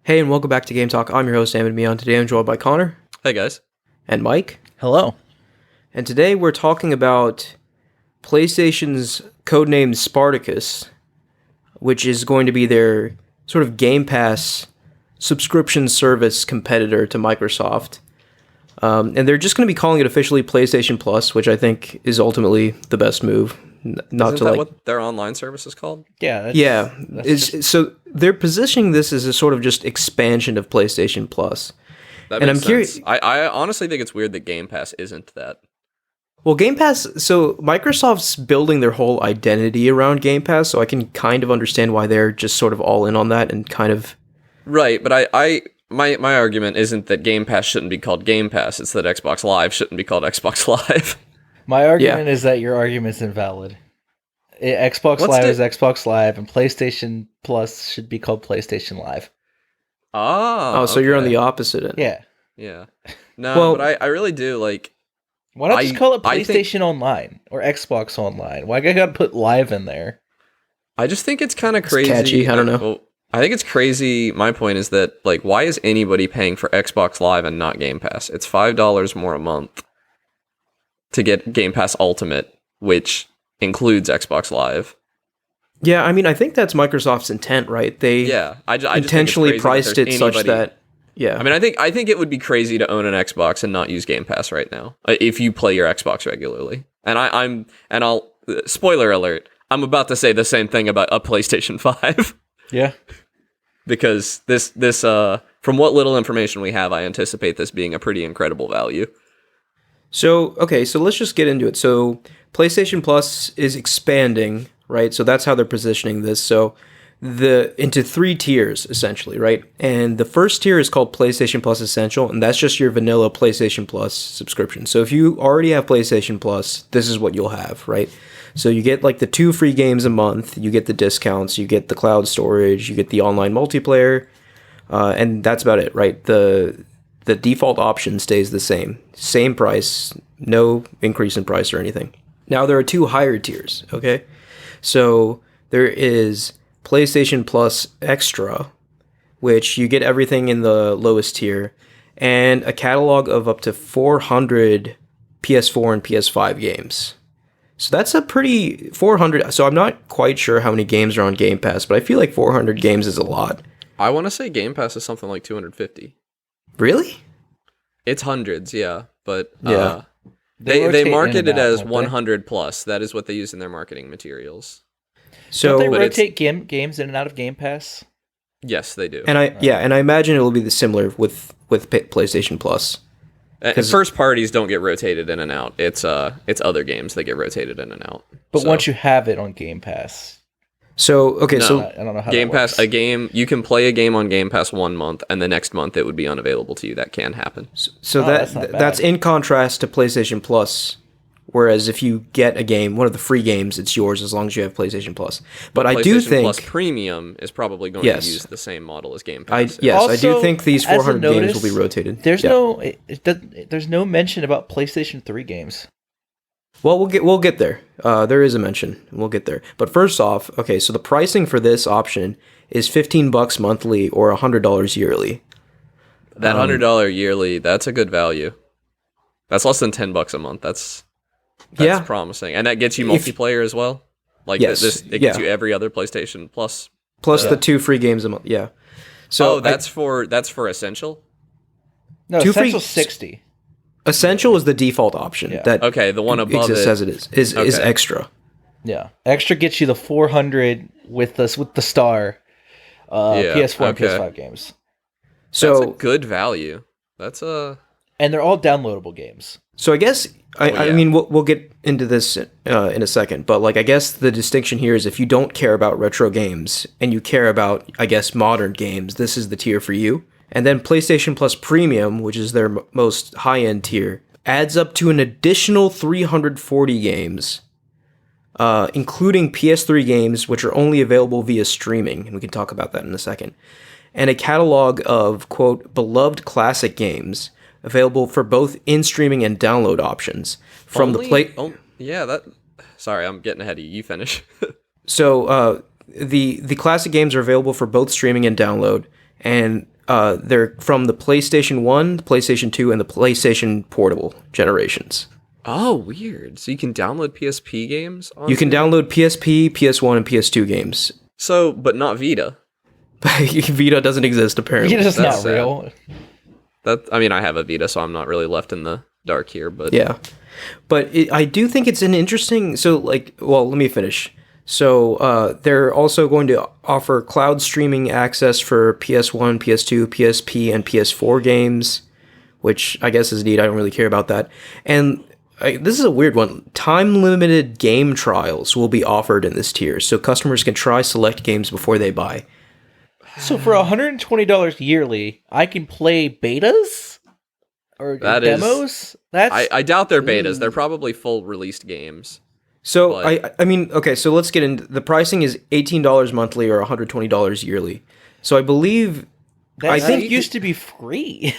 Hey, and welcome back to Game Talk. I'm your host, Sam, and today I'm joined by Connor. Hey, guys. And Mike. Hello. And today we're talking about PlayStation's codename Spartacus, which is going to be their sort of Game Pass subscription service competitor to Microsoft. And they're just going to be calling it officially PlayStation Plus, which I think is ultimately the best move. Isn't that what their online service is called? Yeah. So they're positioning this as a sort of just expansion of PlayStation Plus. That makes sense. Curious. I honestly think it's weird that Game Pass isn't that. Well, Game Pass, so Microsoft's building their whole identity around Game Pass, so I can kind of understand why they're just sort of all in on that and kind of... Right, but my argument isn't that Game Pass shouldn't be called Game Pass, it's that Xbox Live shouldn't be called Xbox Live. My argument is that your argument's invalid. Xbox Live is Xbox Live, and PlayStation Plus should be called PlayStation Live. Oh, so you're on the opposite end. Yeah. No, but I really do, like... Why not just call it PlayStation Online, or Xbox Online? Why I gotta put Live in there? I just think it's kind of crazy. It's catchy, I don't know. Well, I think it's crazy. My point is that, like, why is anybody paying for Xbox Live and not Game Pass? It's $5 more a month to get Game Pass Ultimate, which includes Xbox Live. Yeah, I mean, I think that's Microsoft's intent, right? They I intentionally priced it such that... Yeah. I mean, I think it would be crazy to own an Xbox and not use Game Pass right now, if you play your Xbox regularly. And I'll spoiler alert, I'm about to say the same thing about a PlayStation 5. Yeah. Because this from what little information we have, I anticipate this being a pretty incredible value. So let's just get into it. So PlayStation Plus is expanding, right? So that's how they're positioning this. So into 3 tiers, essentially, right? And the first tier is called PlayStation Plus Essential, and that's just your vanilla PlayStation Plus subscription. So if you already have PlayStation Plus, this is what you'll have, right? So you get like the 2 free games a month, you get the discounts, you get the cloud storage, you get the online multiplayer, and that's about it, right? The default option stays the same. Same price, no increase in price or anything. Now there are 2 higher tiers, okay? So there is PlayStation Plus Extra, which you get everything in the lowest tier, and a catalog of up to 400 PS4 and PS5 games. So that's a pretty 400. So I'm not quite sure how many games are on Game Pass, but I feel like 400 games is a lot. I want to say Game Pass is something like 250. Really? It's hundreds, yeah, but yeah. They market it as 100 plus. That is what they use in their marketing materials. So don't they rotate games in and out of Game Pass? Yes, they do. And I imagine it will be similar with PlayStation Plus. First parties don't get rotated in and out. It's other games that get rotated in and out. But once you have it on Game Pass. So I don't know how Game that Pass, works. a game, you can play a game on Game Pass 1 month, and the next month it would be unavailable to you. That can happen. So that's in contrast to PlayStation Plus, whereas if you get a game, one of the free games, it's yours as long as you have PlayStation Plus. But I do think Plus Premium is probably going to use the same model as Game Pass. I do think these 400 games will be rotated. There's no mention about PlayStation 3 games. Well, we'll get there. There is a mention. We'll get there. But first off, okay, so the pricing for this option is $15 monthly or $100 yearly. That $100 yearly, that's a good value. That's less than $10 a month. That's promising, and that gets you multiplayer as well. Like it gets you every other PlayStation plus the 2 free games a month. Yeah. So that's for Essential. No, Essential 60. Essential is the default option. Yeah. That the one above exists as it is extra. Yeah, extra gets you the 400 with the star PS4 and PS5 games. So that's a good value. And they're all downloadable games. So I guess I mean we'll get into this in a second, but like I guess the distinction here is if you don't care about retro games and you care about I guess modern games, this is the tier for you. And then PlayStation Plus Premium, which is their most high-end tier, adds up to an additional 340 games, including PS3 games, which are only available via streaming, and we can talk about that in a second, and a catalog of, quote, beloved classic games available for both in-streaming and download options. Sorry, I'm getting ahead of you. You finish. So the classic games are available for both streaming and download, and they're from the PlayStation 1, the PlayStation 2, and the PlayStation Portable generations. Oh, weird. So you can download PSP games on You can download PSP, PS1, and PS2 games. So, but not Vita. Vita doesn't exist, apparently. It's That's not sad. real. I mean, I have a Vita, so I'm not really left in the dark here, but... Yeah. But I do think it's an interesting... So, like, well, let me finish. So, they're also going to offer cloud streaming access for PS1, PS2, PSP, and PS4 games, which I guess is neat. I don't really care about that. And this is a weird one. Time-limited game trials will be offered in this tier, so customers can try select games before they buy. So for $120 yearly, I can play betas or demos. I doubt they're betas. They're probably full released games. So I mean, okay. So let's get into the pricing. Is $18 monthly or $120 yearly? So I believe I think it used to be free.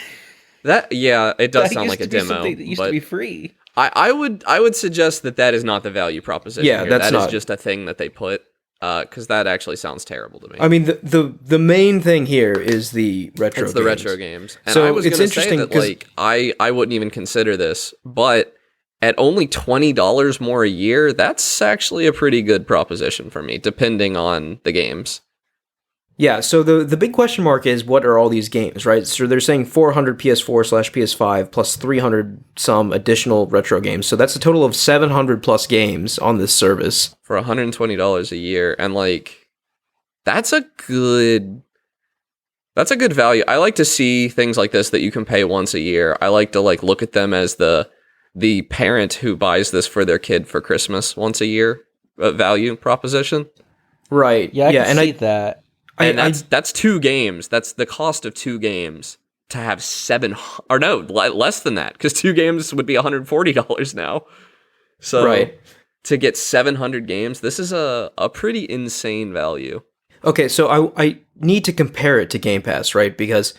It does sound like a demo. That used to be free. I would suggest that is not the value proposition. Yeah, here. that's that not. is just a thing that they put. Because that actually sounds terrible to me. I mean, the main thing here is the retro. It's the retro games. And so I was it's going to say interesting that, like, I wouldn't even consider this, but at only $20 more a year, that's actually a pretty good proposition for me, depending on the games. Yeah, so the big question mark is, what are all these games, right? So they're saying 400 PS4/PS5 plus 300 some additional retro games. So that's a total of 700 plus games on this service. For $120 a year. And, like, that's a good value. I like to see things like this that you can pay once a year. I like to, like, look at them as the parent who buys this for their kid for Christmas once a year value proposition. Right. Yeah, I can see that. And that's 2 games. That's the cost of 2 games to have less than that, because 2 games would be $140 now. So right. To get 700 games, this is a pretty insane value. Okay, so I need to compare it to Game Pass, right? Because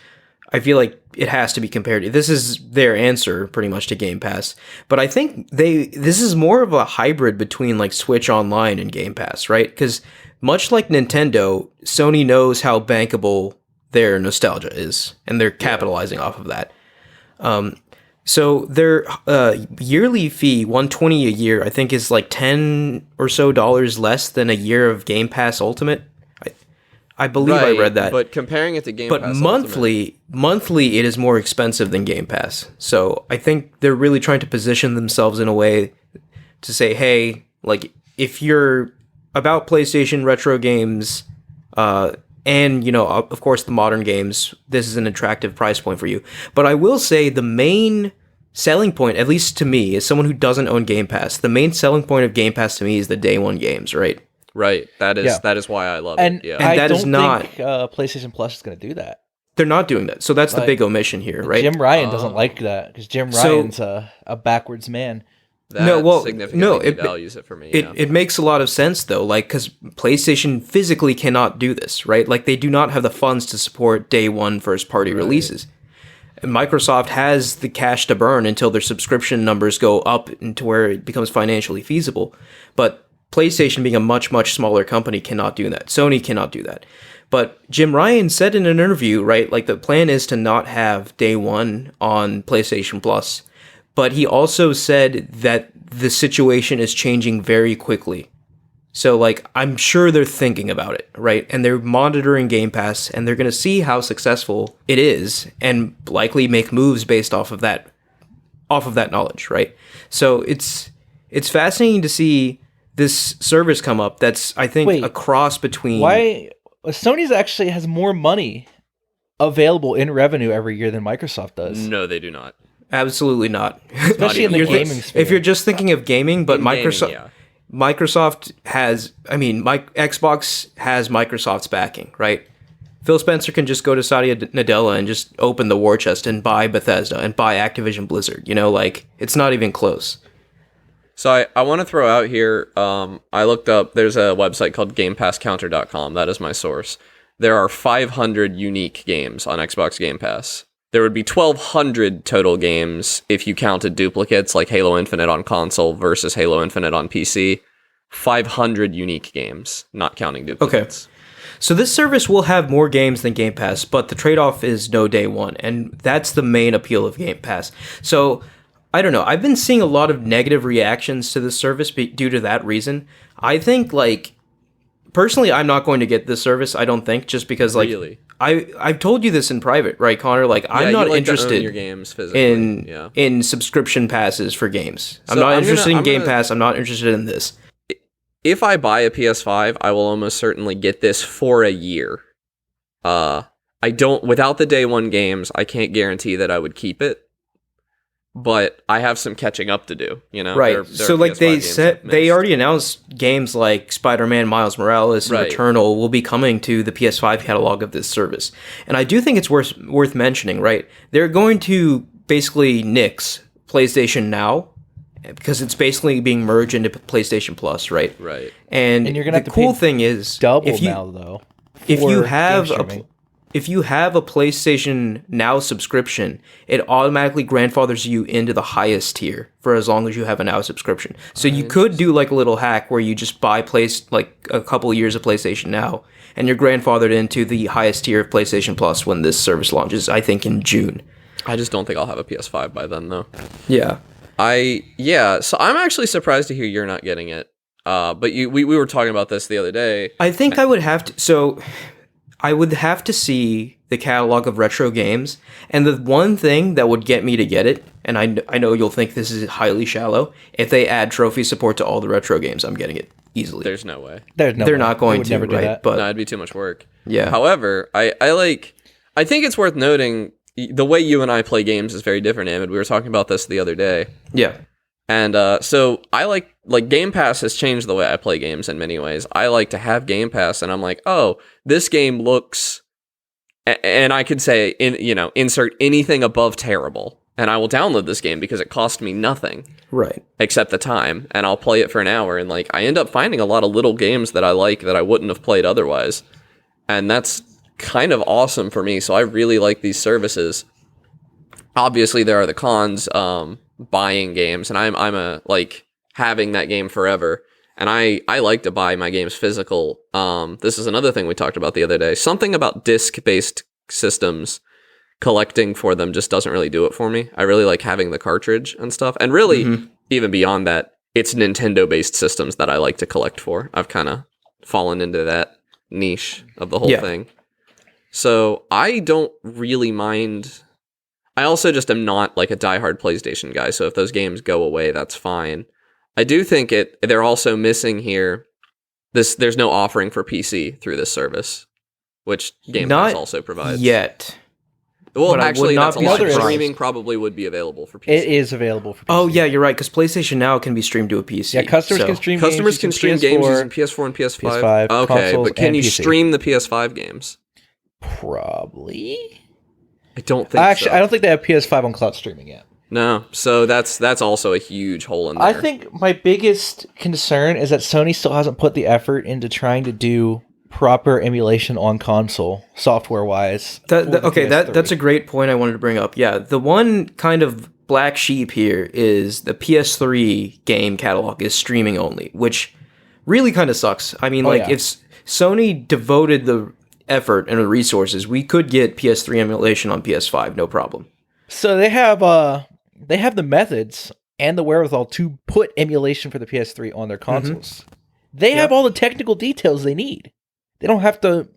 I feel like it has to be compared. This is their answer pretty much to Game Pass. But I think this is more of a hybrid between like Switch Online and Game Pass, right? Because much like Nintendo, Sony knows how bankable their nostalgia is, and they're capitalizing off of that. So their yearly fee, $120 a year, I think is like $10 or so less than a year of Game Pass Ultimate. I believe I read that. But comparing it to Game Pass But monthly it is more expensive than Game Pass. So I think they're really trying to position themselves in a way to say, hey, like, if you're about PlayStation retro games, and, you know, of course, the modern games, this is an attractive price point for you. But I will say the main selling point, at least to me, as someone who doesn't own Game Pass, the main selling point of Game Pass to me is the day one games, right? Right. That is why I love it. Yeah. And I that don't is not think PlayStation Plus is going to do that. They're not doing that. So that's the big omission here, right? Jim Ryan doesn't like that, because Jim Ryan's a backwards man. That significantly devalues it for me. It makes a lot of sense, though, like, because PlayStation physically cannot do this, right? Like, they do not have the funds to support day one first-party releases. And Microsoft has the cash to burn until their subscription numbers go up into where it becomes financially feasible. But PlayStation, being a much, much smaller company, cannot do that. Sony cannot do that. But Jim Ryan said in an interview, right, like, the plan is to not have day one on PlayStation Plus. But he also said that the situation is changing very quickly. So, like, I'm sure they're thinking about it, right? And they're monitoring Game Pass, and they're going to see how successful it is, and likely make moves based off of that knowledge, right? So it's fascinating to see this service come up. That's, I think, a cross between. Why Sony's actually has more money available in revenue every year than Microsoft does? No, they do not. Absolutely not. Especially in the gaming sphere. If you're just thinking of gaming, but Microsoft has, Xbox has Microsoft's backing, right? Phil Spencer can just go to Satya Nadella and just open the war chest and buy Bethesda and buy Activision Blizzard. You know, like, it's not even close. So I want to throw out here, I looked up, there's a website called GamePassCounter.com. That is my source. There are 500 unique games on Xbox Game Pass. There would be 1,200 total games if you counted duplicates, like Halo Infinite on console versus Halo Infinite on PC. 500 unique games, not counting duplicates. Okay. So this service will have more games than Game Pass, but the trade-off is no day one, and that's the main appeal of Game Pass. So I don't know. I've been seeing a lot of negative reactions to this service due to that reason. I think, like, personally, I'm not going to get this service. I don't think, just because, like, Really? I've told you this in private, right, Connor? Like, I'm not you like interested to own your games physically. in subscription passes for games. I'm So not I'm interested gonna- in Game I'm gonna- Pass. I'm not interested in this. If I buy a PS5, I will almost certainly get this for a year. I don't, without the day one games, I can't guarantee that I would keep it. But I have some catching up to do, you know? Right. There So, are like, PS5 they games said, I've they missed. already announced games like Spider-Man, Miles Morales, and Right. Returnal will be coming to the PS5 catalog of this service. And I do think it's worth mentioning, right? They're going to basically nix PlayStation Now, because it's basically being merged into PlayStation Plus, right? Right. And And you're gonna have the to pay cool thing is, Double if you, now, though. if you for have game a streaming. if you have a PlayStation Now subscription, it automatically grandfathers you into the highest tier for as long as you have a Now subscription. So you could do like a little hack where you just buy like a couple of years of PlayStation Now, and you're grandfathered into the highest tier of PlayStation Plus when this service launches, I think in June. I just don't think I'll have a PS5 by then, though. Yeah. So I'm actually surprised to hear you're not getting it. But we were talking about this the other day. I think I would have to. So I would have to see the catalog of retro games, and the one thing that would get me to get it, and I know you'll think this is highly shallow, if they add trophy support to all the retro games, I'm getting it easily. There's no way. There's no They're way. not They going would to, never do right? that. But No, it'd be too much work. yeah. However, I think it's worth noting the way you and I play games is very different, Ahmed. We were talking about this the other day. Yeah. And so I like Game Pass has changed the way I play games in many ways. I like to have Game Pass, and I'm like, oh, this game looks, and I could say insert anything above terrible, and I will download this game because it cost me nothing Right. except the time, and I'll play it for an hour, and like I end up finding a lot of little games that I like that I wouldn't have played otherwise, and that's kind of awesome for me. So I really like these services. Obviously, there are the cons. Buying games, and I'm a like having that game forever, and I like to buy my games physical. This is another thing we talked about the other day. Something about disc-based systems, collecting for them just doesn't really do it for me. I really like having the cartridge and stuff, and really even beyond that, it's Nintendo-based systems that I like to collect for. I've kind of fallen into that niche of the whole thing, so I don't really mind. I also just am not like a diehard PlayStation guy, so if those games go away, that's fine. I do think they're also missing here. There's no offering for PC through this service, which Game Pass also provides. Yet. Well, But I would actually, not that's a be lie. surprised. Streaming probably would be available for PC. It is available for PC. Oh yeah, you're right, because PlayStation Now can be streamed to a PC. Yeah, customers so- can stream Customers can games stream using games PS4, using PS4 and PS5. PS5, Okay, consoles, but can and you PC. stream the PS5 games? Probably. I don't think Actually, so. I don't think they have PS5 on cloud streaming yet. No, so that's also a huge hole in there. I think my biggest concern is that Sony still hasn't put the effort into trying to do proper emulation on console, software-wise. That's a great point I wanted to bring up. Yeah, the one kind of black sheep here is the PS3 game catalog is streaming only, which really kind of sucks. I mean, if Sony devoted the effort and the resources, we could get PS3 emulation on PS5, no problem. So they have the methods and the wherewithal to put emulation for the PS3 on their consoles. They have all the technical details they need. They don't have to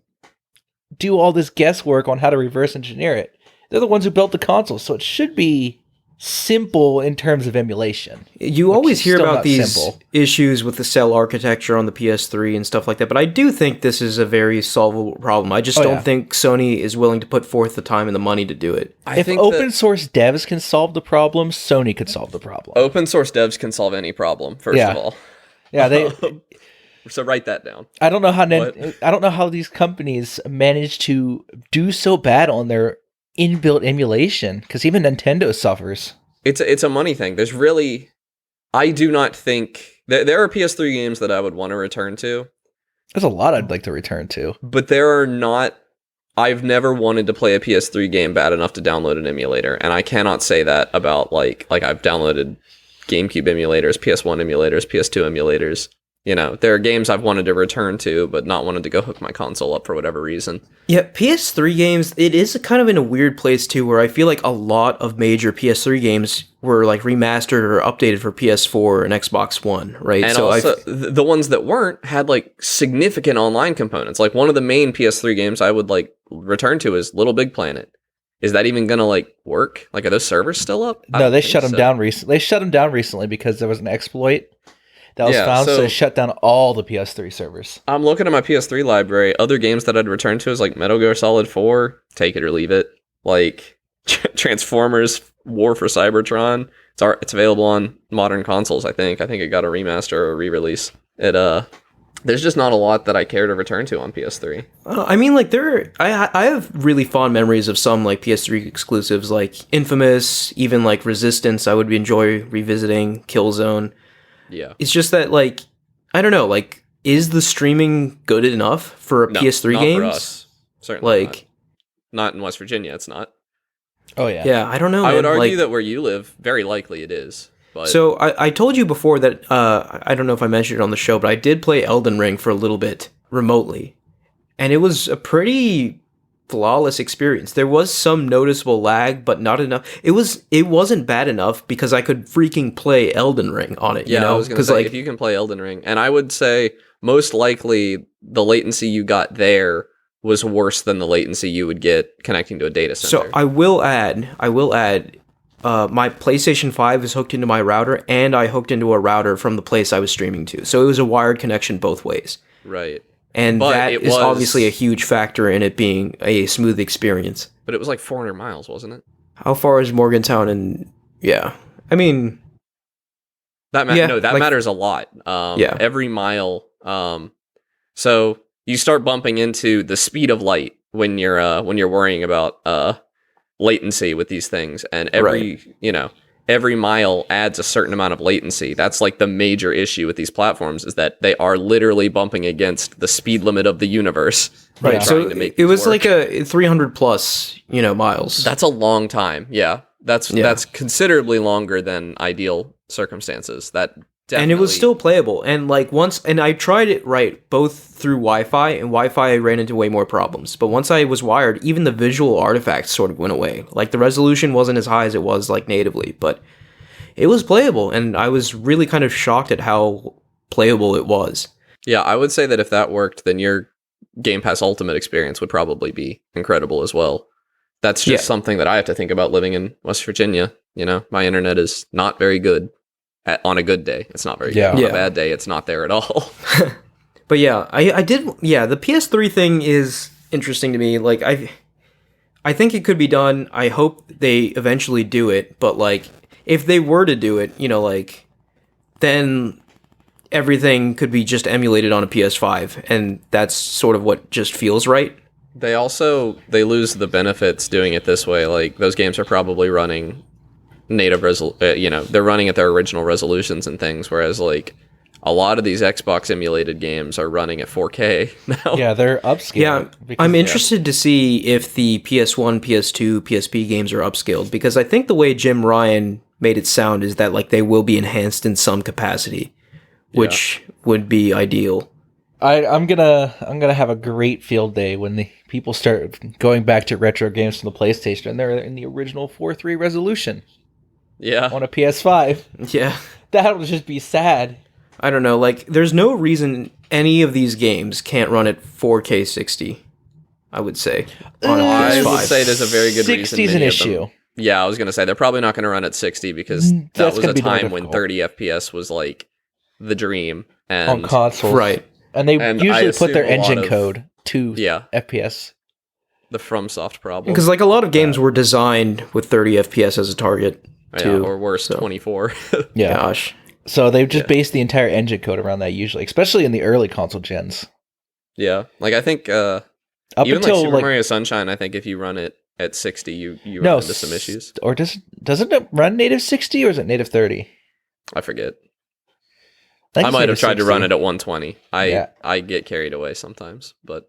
do all this guesswork on how to reverse engineer it. They're the ones who built the console, so it should be simple in terms of emulation. You always hear still about not these simple. issues with the cell architecture on the PS3 and stuff like that, but I do think this is a very solvable problem. I just don't think Sony is willing to put forth the time and the money to do it. If open source devs can solve the problem, Sony could solve the problem. open source devs can solve any problem, first of all. Yeah, they. So write that down. I don't know how these companies manage to do so bad on their inbuilt emulation, because even Nintendo suffers. It's a money thing. There's really, I do not think there are PS3 games that I would want to return to, There's a lot I'd like to return to. but there are not. I've never wanted to play a PS3 game bad enough to download an emulator, and I cannot say that about like I've downloaded GameCube emulators, PS1 emulators, PS2 emulators. There are games I've wanted to return to, but not wanted to go hook my console up for whatever reason. Yeah, PS3 games, it is kind of in a weird place too, where I feel like a lot of major PS3 games were like remastered or updated for PS4 and Xbox One, right? And also, the ones that weren't had like significant online components. Like one of the main PS3 games I would like return to is Little Big Planet. Is that even gonna like work? Like, are those servers still up? No, they shut them down recently. They shut them down recently because there was an exploit that was found, so they shut down all the PS3 servers. I'm looking at my PS3 library. Other games that I'd return to is like Metal Gear Solid 4, take it or leave it. Like Transformers War for Cybertron. It's available on modern consoles, I think. I think it got a remaster or a re-release. There's just not a lot that I care to return to on PS3. I mean, like, I have really fond memories of some, like, PS3 exclusives, like Infamous, even, like, Resistance, I would enjoy revisiting, Killzone. Yeah. It's just that, like, I don't know, like, is the streaming good enough for PS3 games? Not for us. Certainly like, not in West Virginia, it's not. Oh, yeah. Yeah, I don't know, I man. would argue like, that where you live, very likely it is. But so I told you before that, I don't know if I mentioned it on the show, but I did play Elden Ring for a little bit remotely. And it was a pretty flawless experience. There was some noticeable lag, but not enough. It wasn't bad enough because I could freaking play Elden Ring on it, yeah, you know? I was going to say, like, if you can play Elden Ring, and I would say most likely the latency you got there was worse than the latency you would get connecting to a data center. So I will add, my PlayStation 5 is hooked into my router, and I hooked into a router from the place I was streaming to. So it was a wired connection both ways. Right. And But that it is was- obviously a huge factor in it being a smooth experience. But it was like 400 miles, wasn't it? How far is Morgantown? And yeah, I mean, That Yeah, matters a lot. Yeah. Every mile. So you start bumping into the speed of light when you're worrying about latency with these things, and every mile adds a certain amount of latency. That's like the major issue with these platforms, is that they are literally bumping against the speed limit of the universe. right. So trying to make it these was work. like a 300 plus, miles. That's a long time. Yeah. That's considerably longer than ideal circumstances. That definitely, and it was still playable. And like and I tried it both through Wi-Fi, and Wi-Fi I ran into way more problems. But once I was wired, even the visual artifacts sort of went away. Like the resolution wasn't as high as it was like natively, but it was playable. And I was really kind of shocked at how playable it was. Yeah, I would say that if that worked, then your Game Pass Ultimate experience would probably be incredible as well. That's just something that I have to think about living in West Virginia. My internet is not very good on a good day. It's not very good. On a bad day, it's not there at all. But yeah, I did. Yeah, the PS3 thing is interesting to me. Like, I think it could be done. I hope they eventually do it. But like, if they were to do it, then everything could be just emulated on a PS5, and that's sort of what just feels right. They lose the benefits doing it this way. Like, those games are probably running native they're running at their original resolutions and things, whereas like a lot of these Xbox emulated games are running at 4K now. Yeah, they're upscaled. Yeah, I'm interested to see if the PS1, PS2, PSP games are upscaled, because I think the way Jim Ryan made it sound is that like they will be enhanced in some capacity, which would be ideal. I'm gonna have a great field day when the people start going back to retro games from the PlayStation and they're in the original 4:3 resolution. Yeah. On a PS5. Yeah. That'll just be sad. I don't know, like, there's no reason any of these games can't run at 4K 60, I would say, on a I PS5. would say there's a very good reason. 60's an issue. Yeah, I was going to say, they're probably not going to run at 60 because that That's was gonna a be more time when difficult. 30 FPS was like the dream. And On consoles. Right. And they And I usually put their assume a lot engine of- code to Yeah. FPS. the FromSoft problem. Because, like, a lot of games were designed with 30 FPS as a target, Yeah, too. or worse, 24. Yeah. Gosh. So they've just based the entire engine code around that usually, especially in the early console gens. Yeah. Like, I think Up even like until Super Mario Sunshine, I think if you run it at 60, you no, run into some issues. Or doesn't it run native 60 or is it native 30? I forget. think I it's might have native tried to 60. run it at 120. Yeah. I get carried away sometimes, but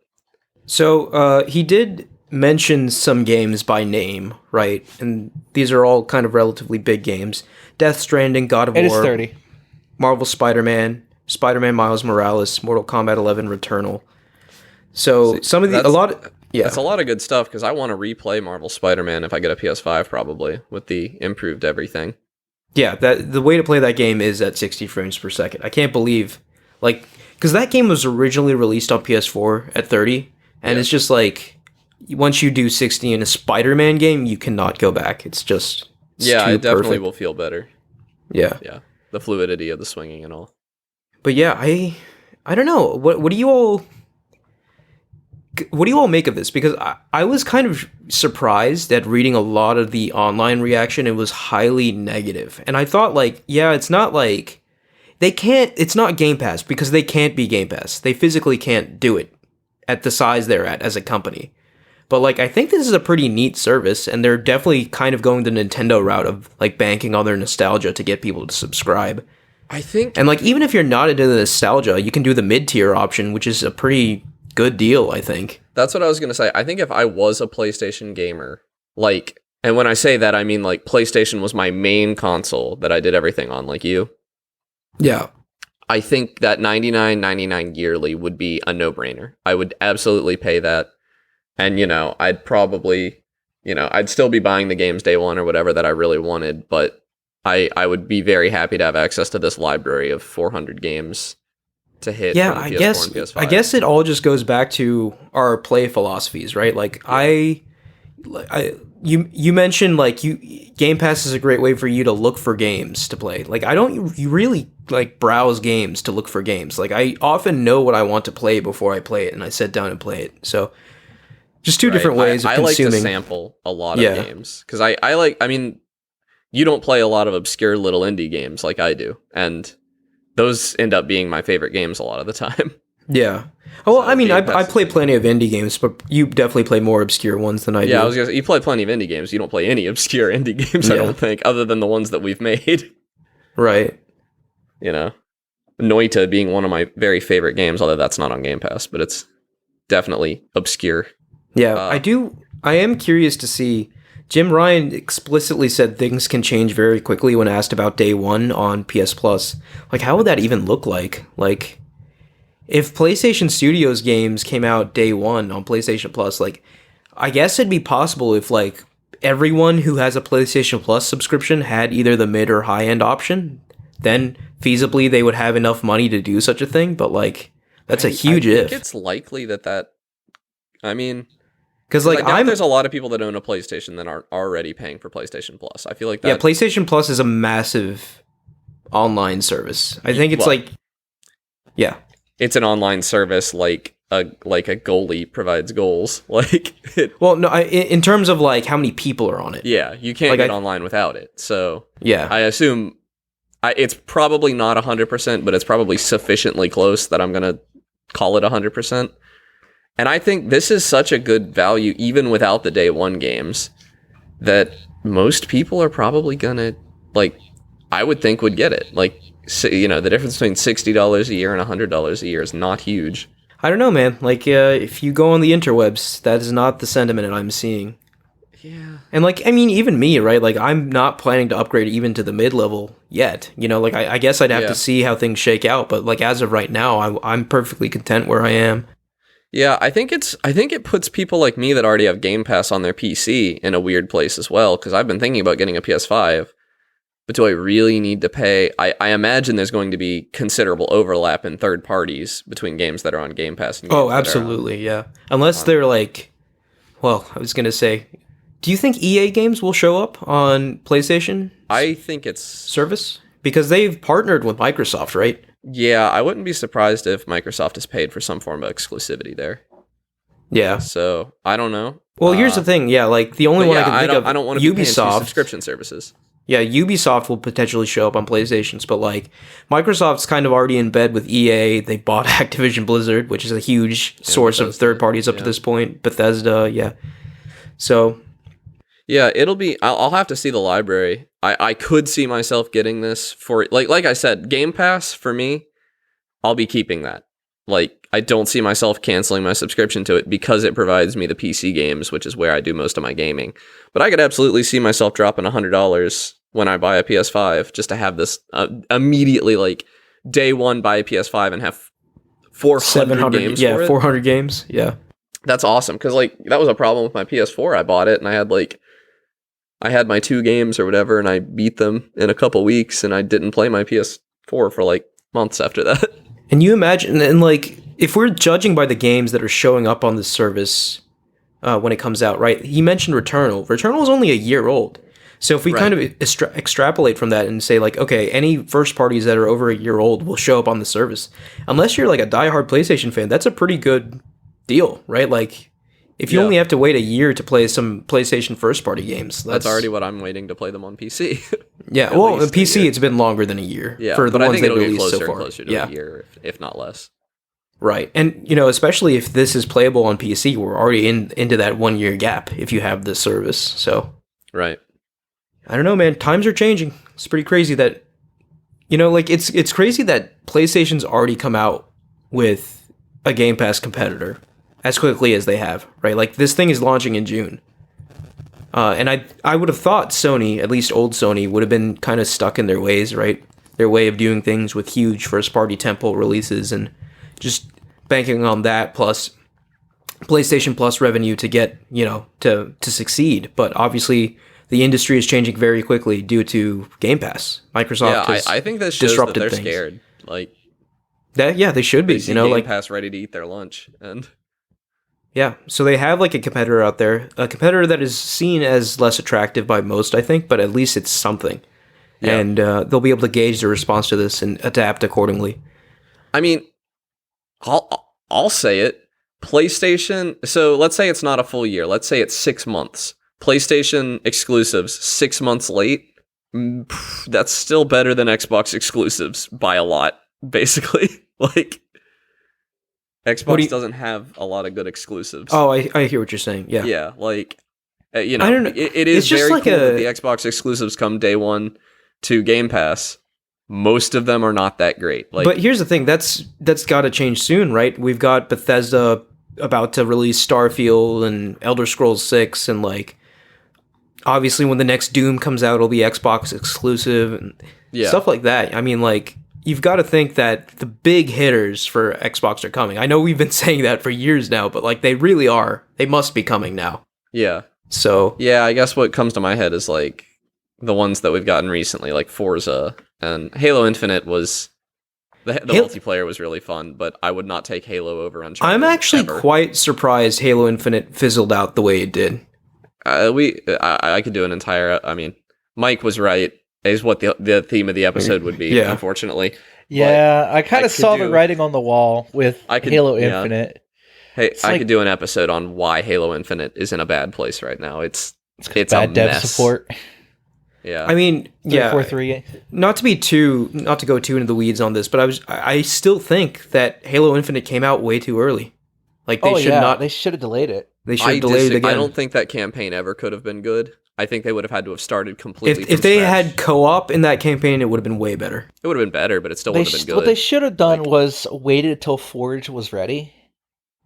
So, he did mention some games by name, right? And these are all kind of relatively big games. Death Stranding, God of It is War, 30. Marvel Spider-Man, Spider-Man Miles Morales, Mortal Kombat 11 Returnal. So some of the That's a lot of good stuff because I want to replay Marvel Spider-Man if I get a PS5 probably with the improved everything. Yeah, the way to play that game is at 60 frames per second. I can't believe, like, because that game was originally released on PS4 at 30, and it's just like, once you do 60 in a Spider-Man game, you cannot go back. It's just it definitely will feel better. Yeah. Yeah, the fluidity of the swinging and all. But yeah, I don't know. What do you all make of this? Because I was kind of surprised at reading a lot of the online reaction. It was highly negative. And I thought, like, yeah, it's not like it's not Game Pass because they can't be Game Pass. They physically can't do it at the size they're at as a company. But, like, I think this is a pretty neat service, and they're definitely kind of going the Nintendo route of, like, banking on their nostalgia to get people to subscribe. I think... And, like, even if you're not into the nostalgia, you can do the mid-tier option, which is a pretty good deal, I think. That's what I was going to say. I think if I was a PlayStation gamer, like, and when I say that, I mean, like, PlayStation was my main console that I did everything on, like you. Yeah. I think that $99.99 yearly would be a no-brainer. I would absolutely pay that. And, you know, I'd probably, you know, I'd still be buying the games day one or whatever that I really wanted, but I would be very happy to have access to this library of 400 games to hit. Yeah, from the I PS4 guess and PS5. I guess it all just goes back to our play philosophies, right? Like you mentioned like Game Pass is a great way for you to look for games to play. Like you really like browse games to look for games. Like I often know what I want to play before I play it, and I sit down and play it. So just two different ways of consuming. I like to sample a lot of games because I mean, you don't play a lot of obscure little indie games like I do, and those end up being my favorite games a lot of the time. Yeah. Oh, well, I mean, I play plenty of indie games, but you definitely play more obscure ones than I do. Yeah, I was gonna say, you play plenty of indie games. You don't play any obscure indie games, I don't think, other than the ones that we've made. Right. You know, Noita being one of my very favorite games, although that's not on Game Pass, but it's definitely obscure. Yeah, I am curious to see. Jim Ryan explicitly said things can change very quickly when asked about day one on PS Plus. Like, how would that even look like? Like, if PlayStation Studios games came out day one on PlayStation Plus, like, I guess it'd be possible if, like, everyone who has a PlayStation Plus subscription had either the mid or high-end option, then feasibly they would have enough money to do such a thing, but, like, that's a huge if. I think it's likely that I mean... Because there's a lot of people that own a PlayStation that aren't already paying for PlayStation Plus. I feel like that. Yeah, PlayStation Plus is a massive online service. I think it's it's an online service like a goalie provides goals. Like, in terms of like how many people are on it. Yeah, you can't get online without it. So yeah, I assume it's probably not 100%, but it's probably sufficiently close that I'm gonna call it 100%. And I think this is such a good value, even without the day one games, that most people are probably gonna, like, I would think would get it. Like, you know, the difference between $60 a year and $100 a year is not huge. I don't know, man. Like, if you go on the interwebs, that is not the sentiment I'm seeing. Yeah. And, like, I mean, even me, right? Like, I'm not planning to upgrade even to the mid-level yet. You know, like, I guess I'd have to see how things shake out. But, like, as of right now, I'm perfectly content where I am. Yeah, I think it puts people like me that already have Game Pass on their PC in a weird place as well, because I've been thinking about getting a PS5, but do I really need to pay? I imagine there's going to be considerable overlap in third parties between games that are on Game Pass and games absolutely, yeah. Unless they're like, well, I was going to say, do you think EA games will show up on PlayStation? I think it's service? Because they've partnered with Microsoft, right? Yeah, I wouldn't be surprised if Microsoft has paid for some form of exclusivity there. Yeah. So, I don't know. Well, here's the thing. Yeah, like, the only one I can think of... I don't want to be Ubisoft, paying subscription services. Yeah, Ubisoft will potentially show up on PlayStations, but, like, Microsoft's kind of already in bed with EA. They bought Activision Blizzard, which is a huge source of third parties up to this point. Bethesda, yeah. So... Yeah, it'll be... I'll have to see the library. I could see myself getting this for... Like I said, Game Pass, for me, I'll be keeping that. Like, I don't see myself canceling my subscription to it because it provides me the PC games, which is where I do most of my gaming. But I could absolutely see myself dropping $100 when I buy a PS5 just to have this immediately, like, day one buy a PS5 and have 400 games yeah, for it. 400 games, yeah. That's awesome, because like that was a problem with my PS4. I bought it and I had my 2 games or whatever, and I beat them in a couple weeks, and I didn't play my PS4 for like months after that. And you imagine, and like, if we're judging by the games that are showing up on this service when it comes out, right? He mentioned Returnal. Returnal is only a year old. So if we kind of extrapolate from that and say, like, okay, any first parties that are over a year old will show up on the service. Unless you're like a diehard PlayStation fan, that's a pretty good deal, right? Like, if you only have to wait a year to play some PlayStation first party games, that's already what I'm waiting to play them on PC. Yeah, well, on PC it's been longer than a year. Yeah, for the but ones I think they it'll get released closer so far. and closer to a year, if not less. Right, and you know, especially if this is playable on PC, we're already into that 1 year gap if you have this service. So, right, I don't know, man. Times are changing. It's pretty crazy that, you know, like it's crazy that PlayStation's already come out with a Game Pass competitor as quickly as they have. Right, like this thing is launching in June. And I would have thought Sony, at least old Sony, would have been kind of stuck in their ways, right? Their way of doing things with huge first-party temple releases and just banking on that plus PlayStation Plus revenue to get, you know, to succeed. But obviously, the industry is changing very quickly due to Game Pass. Microsoft has I think that shows disrupted that they're things. scared. Like, yeah, they should be. they see You know, Game like Pass ready to eat their lunch, and yeah, so they have like a competitor out there, a competitor that is seen as less attractive by most, I think, but at least it's something. Yeah. And they'll be able to gauge their response to this and adapt accordingly. I mean, I'll say it. PlayStation. So let's say it's not a full year. Let's say it's 6 months. PlayStation exclusives 6 months late. That's still better than Xbox exclusives by a lot. Basically, like. Xbox doesn't have a lot of good exclusives. Oh, I hear what you're saying. Yeah. Yeah, like, you know, I don't know. It is It's just very like cool that the Xbox exclusives come day one to Game Pass. Most of them are not that great. Like, but here's the thing. That's got to change soon, right? We've got Bethesda about to release Starfield and Elder Scrolls 6, and like, obviously when the next Doom comes out, it'll be Xbox exclusive and stuff like that. I mean, like, you've got to think that the big hitters for Xbox are coming. I know we've been saying that for years now, but like they really are. They must be coming now. Yeah. So yeah, I guess what comes to my head is like the ones that we've gotten recently, like Forza and Halo Infinite was the multiplayer was really fun, but I would not take Halo over Uncharted. I'm actually ever. quite surprised Halo Infinite fizzled out the way it did. I could do an entire. I mean, Mike was right. Is what the theme of the episode would be, unfortunately. Yeah, I kind of saw the writing on the wall with Halo Infinite. Hey, I could do an episode on why Halo Infinite is in a bad place right now. It's bad a dev mess. support. Yeah, I mean, 343. Not to go too into the weeds on this, but I still think that Halo Infinite came out way too early. Like they should have delayed it. They should have delayed it again. I don't think that campaign ever could have been good. I think they would have had to have started completely. If they had co-op in that campaign, it would have been way better. It would have been better, but it still would have been good. What they should have done was waited until Forge was ready.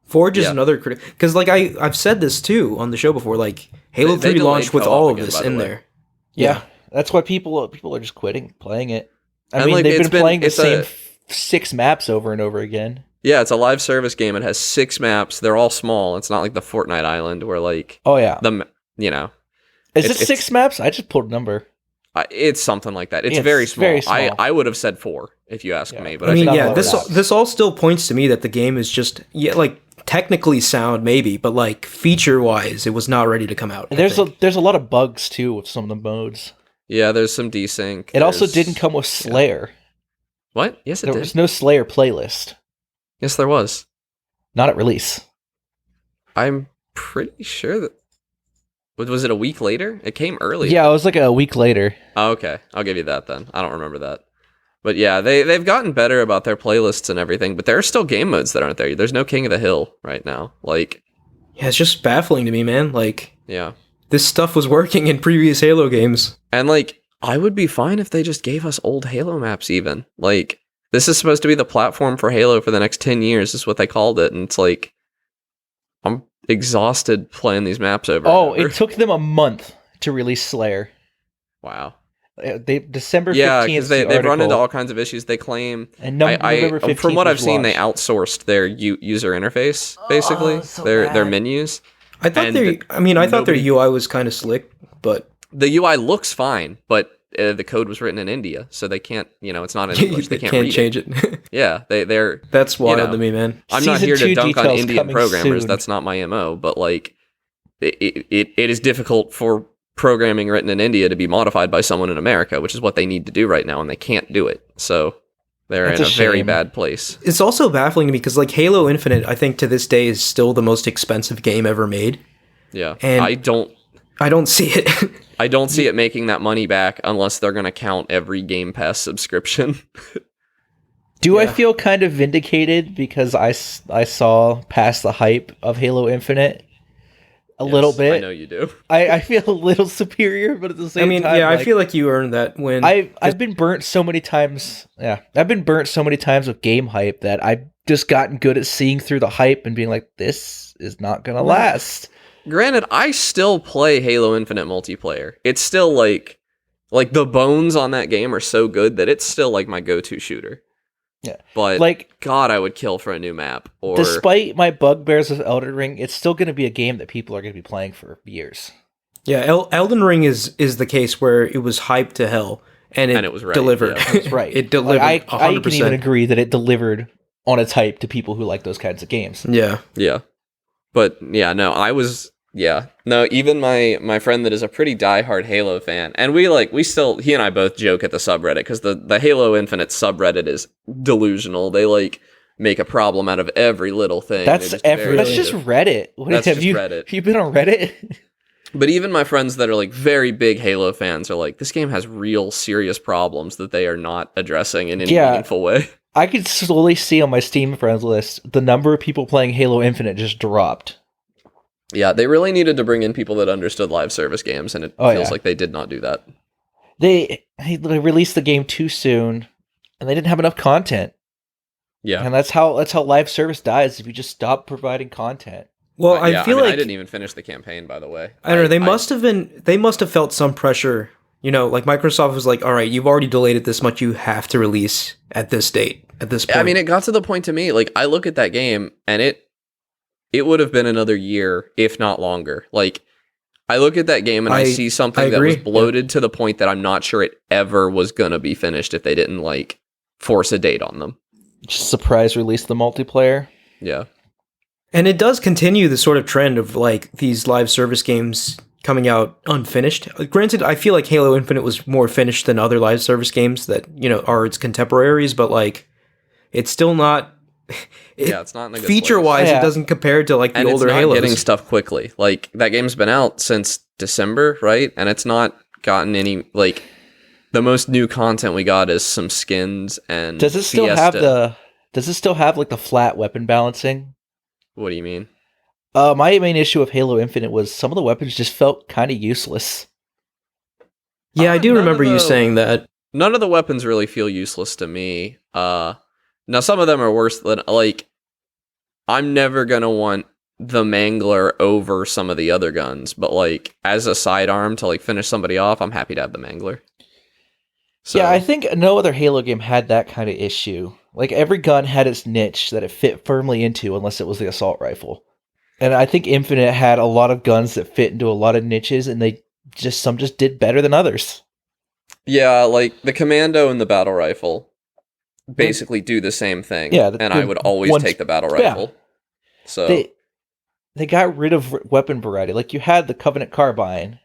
Forge is another critic, because like I've said this too on the show before. Like Halo 3 launched with all of this in there. Yeah, that's why people are just quitting playing it. I mean, they've been playing the same 6 maps over and over again. Yeah, it's a live service game. It has 6 maps. They're all small. It's not like the Fortnite Island where like Is it 6 maps? I just pulled a number. It's something like that. It's very small. Very small. I would have said 4 if you ask me. But I mean, think this all still points to me that the game is just like technically sound, maybe, but like feature wise, it was not ready to come out. And there's a lot of bugs too with some of the modes. Yeah, there's some desync. It also didn't come with Slayer. What? Yes, it did. There was no Slayer playlist. Yes, there was. Not at release. I'm pretty sure that. Was it a week later? It came early. Yeah, it was like a week later. Oh, okay. I'll give you that then. I don't remember that. But yeah, they've gotten better about their playlists and everything, but there are still game modes that aren't there. There's no King of the Hill right now. Like, yeah, it's just baffling to me, man. Like, yeah, this stuff was working in previous Halo games. And like, I would be fine if they just gave us old Halo maps even. Like, this is supposed to be the platform for Halo for the next 10 years, is what they called it. And it's like, I'm exhausted playing these maps over. Oh, it took them a month to release Slayer. Wow. December 15th. Yeah, because they've run into all kinds of issues. They claim, and November 15th from what I've was seen, they launched. outsourced their user interface, basically, so their bad. menus. I thought their UI was kind of slick, but The UI looks fine, but the code was written in India, so they can't, it's not in English. They can't read change it. Yeah, they're That's wild to me, man. I'm not Season here to 2 dunk on details Indian coming programmers. soon. That's not my MO. But like, it is difficult for programming written in India to be modified by someone in America, which is what they need to do right now, and they can't do it. So they're That's in a a very shame. bad place. It's also baffling to me because like Halo Infinite, I think to this day is still the most expensive game ever made. Yeah, And I don't see it. I don't see it making that money back unless they're going to count every Game Pass subscription. Do I Yeah. feel kind of vindicated because I saw past the hype of Halo Infinite a little Yes, bit? I know you do. I feel a little superior, but at the same time, I like, feel like you earned that win. I've been burnt so many times. Yeah, I've been burnt so many times with game hype that I've just gotten good at seeing through the hype and being like, this is not gonna last. Granted, I still play Halo Infinite multiplayer. It's still like the bones on that game are so good that it's still like my go-to shooter. Yeah. But Like, God, I would kill for a new map. Or despite my bugbears with Elden Ring, it's still going to be a game that people are going to be playing for years. Yeah, Elden Ring is the case where it was hyped to hell and it was right, delivered. yeah. That's right. It delivered. Like, I 100%. can even agree that it delivered on its hype to people who like those kinds of games. Yeah. Yeah. But yeah, no, even my friend that is a pretty diehard Halo fan, and he and I both joke at the subreddit because the Halo Infinite subreddit is delusional. They like make a problem out of every little thing. That's just Reddit. That's just Reddit. Have you been on Reddit? But even my friends that are like very big Halo fans are like, this game has real serious problems that they are not addressing in any meaningful way. I could slowly see on my Steam friends list the number of people playing Halo Infinite just dropped. Yeah, they really needed to bring in people that understood live service games, and it feels like they did not do that. They released the game too soon, and they didn't have enough content. Yeah, And that's how live service dies if you just stop providing content. Well, I feel like I didn't even finish the campaign, by the way. I don't know. They must have felt some pressure. Like Microsoft was like, "All right, you've already delayed it this much. You have to release at this date, at this point." I mean, it got to the point to me. Like, I look at that game, and it would have been another year, if not longer. Like, I look at that game and I see something that was bloated to the point that I'm not sure it ever was gonna be finished if they didn't like force a date on them. Just surprise release the multiplayer. Yeah. And it does continue the sort of trend of like these live service games coming out unfinished. Granted, I feel like Halo Infinite was more finished than other live service games that, are its contemporaries, but like it's still not It's not in a good feature wise. Yeah. It doesn't compare to like the and older it's not Halos. getting stuff quickly. Like, that game's been out since December, right? And it's not gotten any like the most new content we got is some skins and Does it still Fiesta. have like the flat weapon balancing? What do you mean? My main issue with Halo Infinite was some of the weapons just felt kind of useless. Yeah, I do remember you saying that. None of the weapons really feel useless to me. Now some of them are worse than, like, I'm never gonna want the Mangler over some of the other guns, but like as a sidearm to like finish somebody off, I'm happy to have the Mangler. So, Yeah, I think no other Halo game had that kind of issue. Like, every gun had its niche that it fit firmly into, unless it was the assault rifle. And I think Infinite had a lot of guns that fit into a lot of niches, and some just did better than others. yeah, like the Commando and the battle rifle basically do the same thing. Yeah, and I would always take the battle rifle. So They got rid of weapon variety. Like, you had the Covenant carbine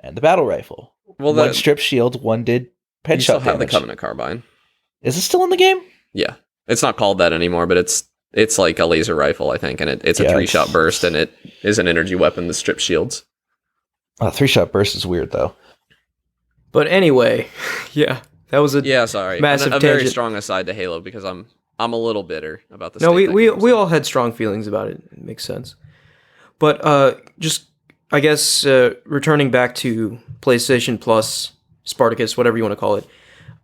and the battle rifle. well, One stripped shields, one did headshot you still have the damage. Covenant carbine. Is it still in the game? Yeah, it's not called that anymore, but it's like a laser rifle, I think, and it's a Yeah, 3-shot burst, and it is an energy weapon that strips shields. 3-shot burst is weird, though. But anyway, yeah, that was a Yeah, sorry, massive a very tangent. strong aside to Halo because I'm a little bitter about the. No, state that we game's we in. all had strong feelings about it. It makes sense. But just I guess returning back to PlayStation Plus, Spartacus, whatever you want to call it.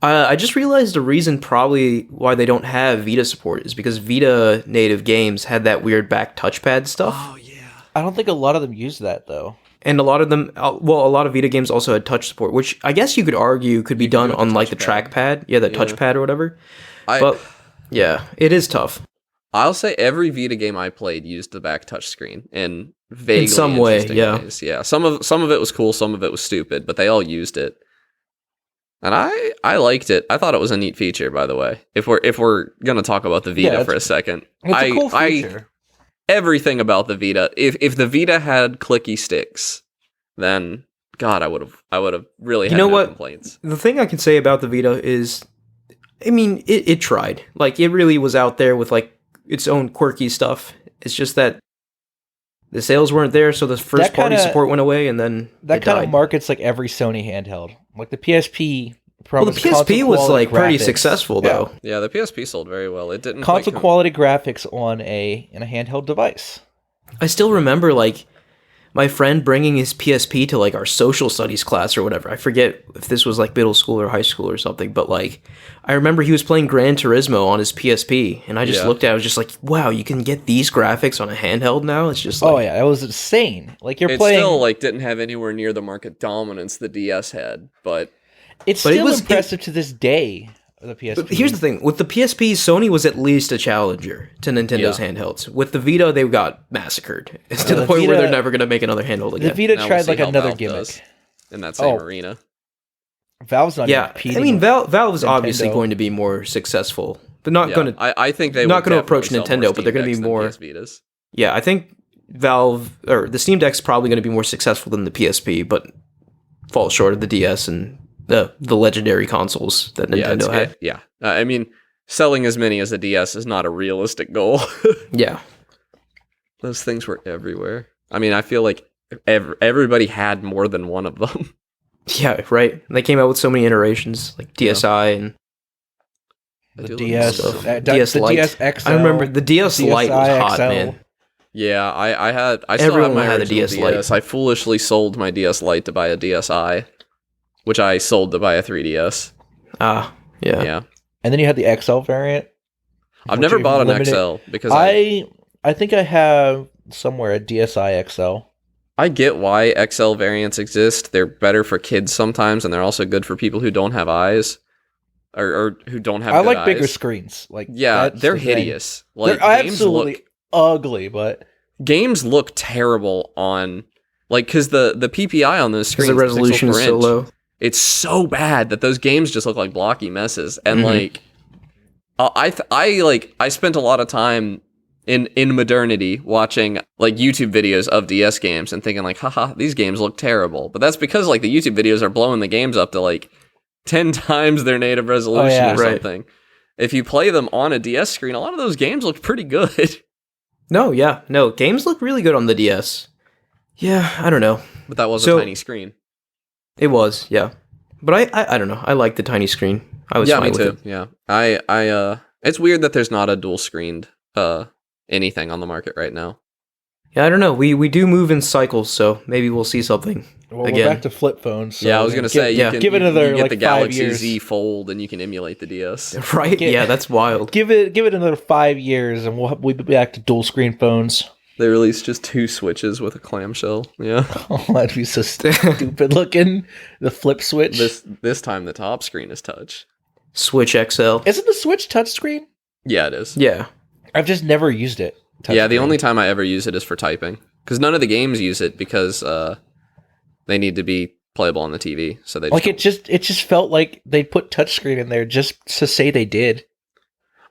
I just realized the reason probably why they don't have Vita support is because Vita native games had that weird back touchpad stuff. Oh yeah. I don't think a lot of them use that, though. And a lot of them, a lot of Vita games also had touch support, which I guess you could argue could be done on like the trackpad, the touchpad or whatever. But yeah, it is tough. I'll say every Vita game I played used the back touchscreen in vaguely in some way, ways. Yeah, some of it was cool, some of it was stupid, but they all used it, and I liked it. I thought it was a neat feature, by the way. If we're gonna talk about the Vita for a second, it's a cool feature. Everything about the Vita. If the Vita had clicky sticks, then God, I would have really had no complaints. The thing I can say about the Vita is, I mean, it tried. Like, it really was out there with like its own quirky stuff. It's just that the sales weren't there, so the first party support went away, and then that kind of markets like every Sony handheld. Like the PSP. Well, the PSP was like pretty successful though. Yeah, the PSP sold very well. It didn't console quality graphics on a handheld device. I still remember like my friend bringing his PSP to like our social studies class or whatever. I forget if this was like middle school or high school or something, but like I remember he was playing Gran Turismo on his PSP, and I just looked at it, I was just like, wow, you can get these graphics on a handheld now? It's just like, oh yeah, that was insane. Like it still like didn't have anywhere near the market dominance the DS had, but it's still impressive to this day. The PSP. But here's the thing: with the PSP, Sony was at least a challenger to Nintendo's handhelds. With the Vita, they got massacred. It's to the point where they're never going to make another handheld again. The Vita tried like another gimmick in that same arena. Valve's not. Yeah, I mean, Valve is obviously going to be more successful, but not going to. I think they not going to approach Nintendo, but they're going to be more. Yeah, I think Valve or the Steam Deck's probably going to be more successful than the PSP, but falls short of the DS and the legendary consoles that Nintendo had. Yeah. I mean, selling as many as the DS is not a realistic goal. Yeah. Those things were everywhere. I mean, I feel like everybody had more than one of them. Yeah, right. They came out with so many iterations, like DSi and the DS, DS Lite. DS XL. I remember the DS Lite was hot, XL. man. Yeah, I still have my original DS. I foolishly sold my DS Lite to buy a DSi. Which I sold to buy a 3DS. Yeah. Yeah. And then you had the XL variant. I've never bought an XL because I think I have somewhere a DSi XL. I get why XL variants exist. They're better for kids sometimes, and they're also good for people who don't have eyes or who don't have. I like eyes. bigger screens. Like they're hideous. Like they're absolutely ugly, but games look terrible on because the PPI on those screens, the resolution is so low. It's so bad that those games just look like blocky messes, and I spent a lot of time in modernity watching like YouTube videos of DS games and thinking like, haha, these games look terrible. But that's because like the YouTube videos are blowing the games up to like 10 times their native resolution or something. If you play them on a DS screen, a lot of those games look pretty good. No, games look really good on the DS. Yeah, I don't know, but that was a tiny screen. It was, yeah. But I don't know. I like the tiny screen. I was fine with it. Yeah. It's weird that there's not a dual screened anything on the market right now. Yeah, I don't know. We do move in cycles, so maybe we'll see something again. We're back to flip phones. So I was going to say, you can give it another you get like the Galaxy 5 years. Z Fold and you can emulate the DS. Right? Yeah, that's wild. Give it another 5 years and we'll be back to dual screen phones. They released just 2 switches with a clamshell. Yeah. Oh, that'd be so stupid looking. The flip switch. This time the top screen is touch. Switch XL. Isn't the Switch touchscreen? Yeah, it is. Yeah. I've just never used it. Yeah, the only time I ever use it is for typing. Because none of the games use it because they need to be playable on the TV. So they it just felt like they put touchscreen in there just to say they did.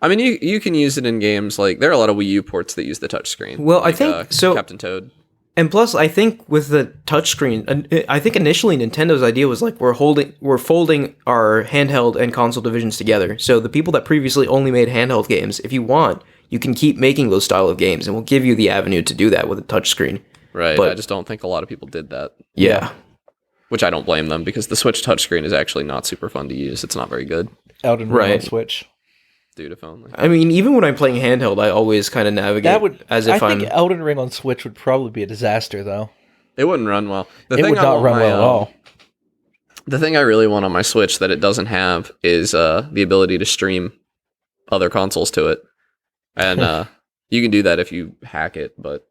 I mean, you can use it in games like there are a lot of Wii U ports that use the touchscreen. Well, I think so. Captain Toad. And plus, I think with the touchscreen, I think initially Nintendo's idea was like we're folding our handheld and console divisions together. So the people that previously only made handheld games, if you want, you can keep making those style of games, and we'll give you the avenue to do that with a touchscreen. Right. But I just don't think a lot of people did that. Yeah. Which I don't blame them because the Switch touchscreen is actually not super fun to use. It's not very good. Elden Ring on Switch. Dude, if only. I mean, even when I'm playing handheld, I always kind of navigate I think Elden Ring on Switch would probably be a disaster, though. It wouldn't run well. It would not run well at all. The thing I really want on my Switch that it doesn't have is the ability to stream other consoles to it. And you can do that if you hack it, but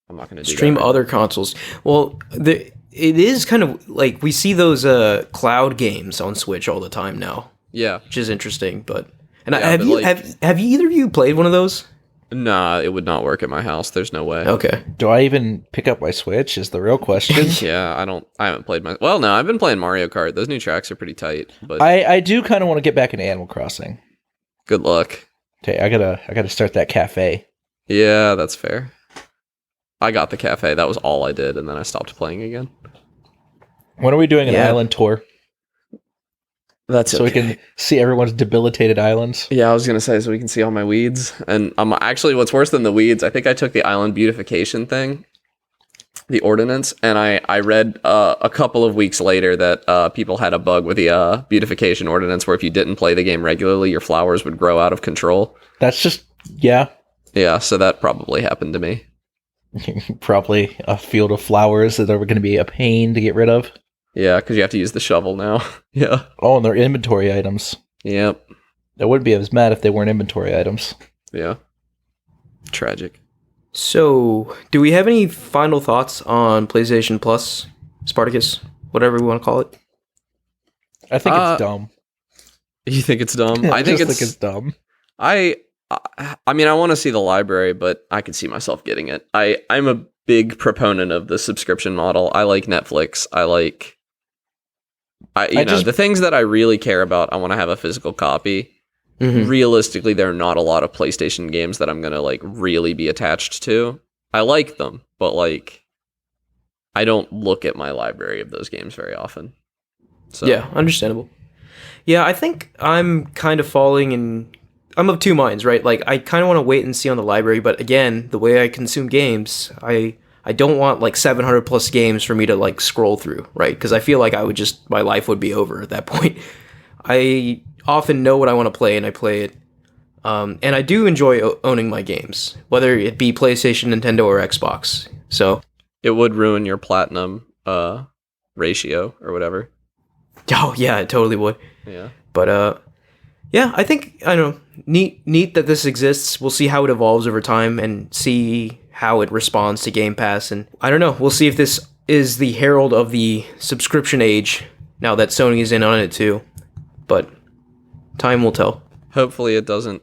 I'm not going to do Stream that right other consoles. Well, it is kind of like we see those cloud games on Switch all the time now, now. Yeah. which is interesting. But Yeah, have but, you like- have you either of you played one of those? Nah, it would not work at my house. There's no way. Okay. Do I even pick up my Switch? Is the real question. Yeah, I haven't played my. Well, no, I've been playing Mario Kart. Those new tracks are pretty tight. But I do kind of want to get back into Animal Crossing. good luck. Okay, I gotta start that cafe. Yeah, that's fair. I got the cafe. That was all I did, and then I stopped playing again. When are we doing an Yeah. island tour That's so we can see everyone's debilitated islands? Yeah, I was gonna say so we can see all my weeds. And actually, what's worse than the weeds? I think I took the island beautification thing, the ordinance, and I read a couple of weeks later that people had a bug with the beautification ordinance where if you didn't play the game regularly, your flowers would grow out of control. That's just yeah, So that probably happened to me. probably a field of flowers that are going to be a pain to get rid of. Yeah, because you have to use the shovel now. Yeah. Oh, and they're inventory items. Yep. I wouldn't be as mad if they weren't inventory items. Yeah. Tragic. So, do we have any final thoughts on PlayStation Plus, Spartacus, whatever we want to call it? I think it's dumb. You think it's dumb? I just think think it's dumb. I mean, I want to see the library, but I could see myself getting it. I'm a big proponent of the subscription model. I like Netflix. The things that I really care about, I want to have a physical copy. Mhm. Realistically, there are not a lot of PlayStation games that I'm going to like really be attached to. I like them, but like I don't look at my library of those games very often. So Yeah, understandable. Yeah, I think I'm kind of falling in. I'm of two minds, right? Like, I kind of want to wait and see on the library, but again, the way I consume games, I don't want like 700 plus games for me to like scroll through, right? Because I feel like my life would be over at that point. I often know what I want to play and I play it. And I do enjoy owning my games, whether it be PlayStation, Nintendo, or Xbox. So, it would ruin your platinum ratio or whatever. oh yeah, it totally would. Yeah. But yeah, I think I don't know. Neat that this exists. We'll see how it evolves over time and see how it responds to Game Pass. And I don't know. We'll see if this is the herald of the subscription age now that Sony is in on it too. But time will tell. Hopefully, it doesn't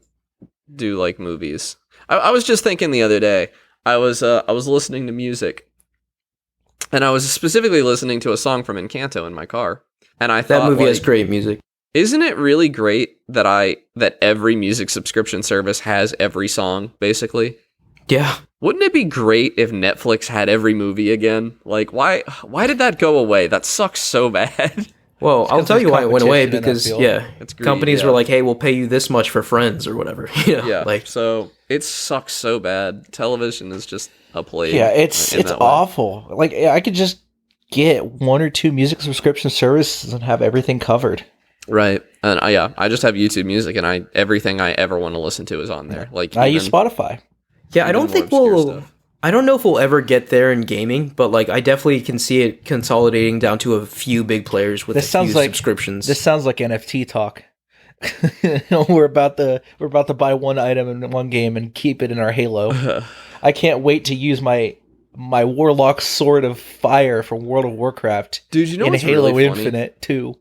do like movies. I was just thinking the other day. I was listening to music, and I was specifically listening to a song from Encanto in my car. And I thought That movie like, has great music. Isn't it really great that every music subscription service has every song, basically? Yeah. Wouldn't it be great if Netflix had every movie again? Like, why did that go away? That sucks so bad. Well, I'll tell you why it went away competition in that because field. yeah, It's greedy, companies yeah. were like, "Hey, we'll pay you this much for Friends or whatever." Yeah, like so it sucks so bad. Television is just a plague. Yeah, it's in that way. awful. Like I could just get one or two music subscription services and have everything covered. Right. And I just have YouTube Music, and everything I ever want to listen to is on there. Like I use Spotify. yeah, I even don't more think obscure we'll. stuff. I don't know if we'll ever get there in gaming, but like I definitely can see it consolidating down to a few big players with This a sounds few like- subscriptions. This sounds like NFT talk. we're about to buy one item in one game and keep it in our Halo. I can't wait to use my Warlock Sword of Fire from World of Warcraft Dude, you know in what's Halo really funny? Infinite too.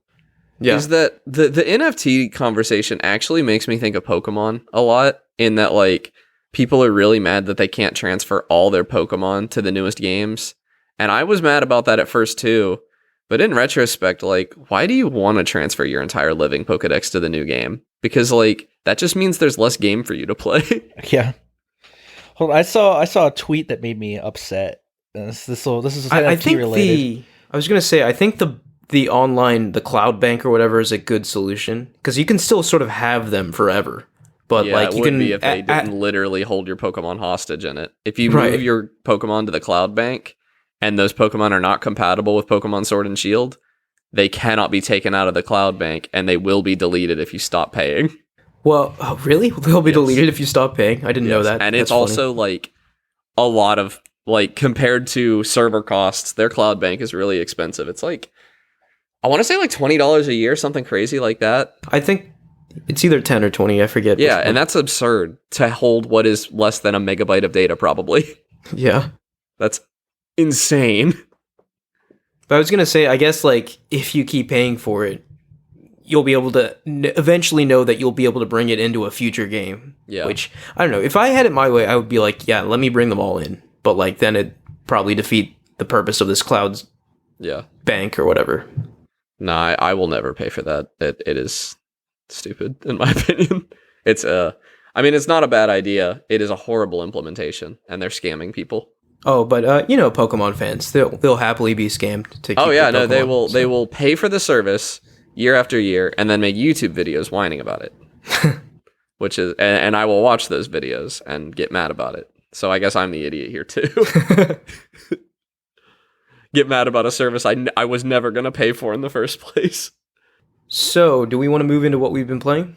yeah, Is that the NFT conversation actually makes me think of Pokemon a lot, in that like people are really mad that they can't transfer all their Pokemon to the newest games. And I was mad about that at first too. But in retrospect, like, why do you want to transfer your entire living Pokedex to the new game? Because like that just means there's less game for you to play. Yeah. Hold on, I saw a tweet that made me upset. This is NFT I think related. I was gonna say I think the online cloud bank or whatever is a good solution because you can still sort of have them forever. But Yeah, like it you would can be if they didn't literally hold your Pokemon hostage in it. If you Right. move your Pokemon to the cloud bank and those Pokemon are not compatible with Pokemon Sword and Shield, they cannot be taken out of the cloud bank, and they will be deleted if you stop paying. well, oh, really? They'll be Yes. deleted if you stop paying. I didn't know that. And That's it's funny. also like a lot of like compared to server costs, their cloud bank is really expensive. It's like I want to say like $20 a year, something crazy like that. I think it's either 10 or 20. I forget. Yeah, which and one. that's absurd to hold what is less than a megabyte of data, probably. yeah. That's insane. But I was gonna say, I guess like if you keep paying for it, you'll be able to eventually know that you'll be able to bring it into a future game. Yeah. Which I don't know. If I had it my way, I would be like, yeah, let me bring them all in. But like then it probably defeat the purpose of this cloud bank or whatever. No, I will never pay for that. It is stupid in my opinion. It's it's not a bad idea. It is a horrible implementation, and they're scamming people. Oh, but Pokemon fans, they'll happily be scammed to keep their Pokemon, they will pay for the service year after year and then make YouTube videos whining about it. Which is and I will watch those videos and get mad about it. So I guess I'm the idiot here too. Get mad about a service I was never going to pay for in the first place. So, do we want to move into what we've been playing?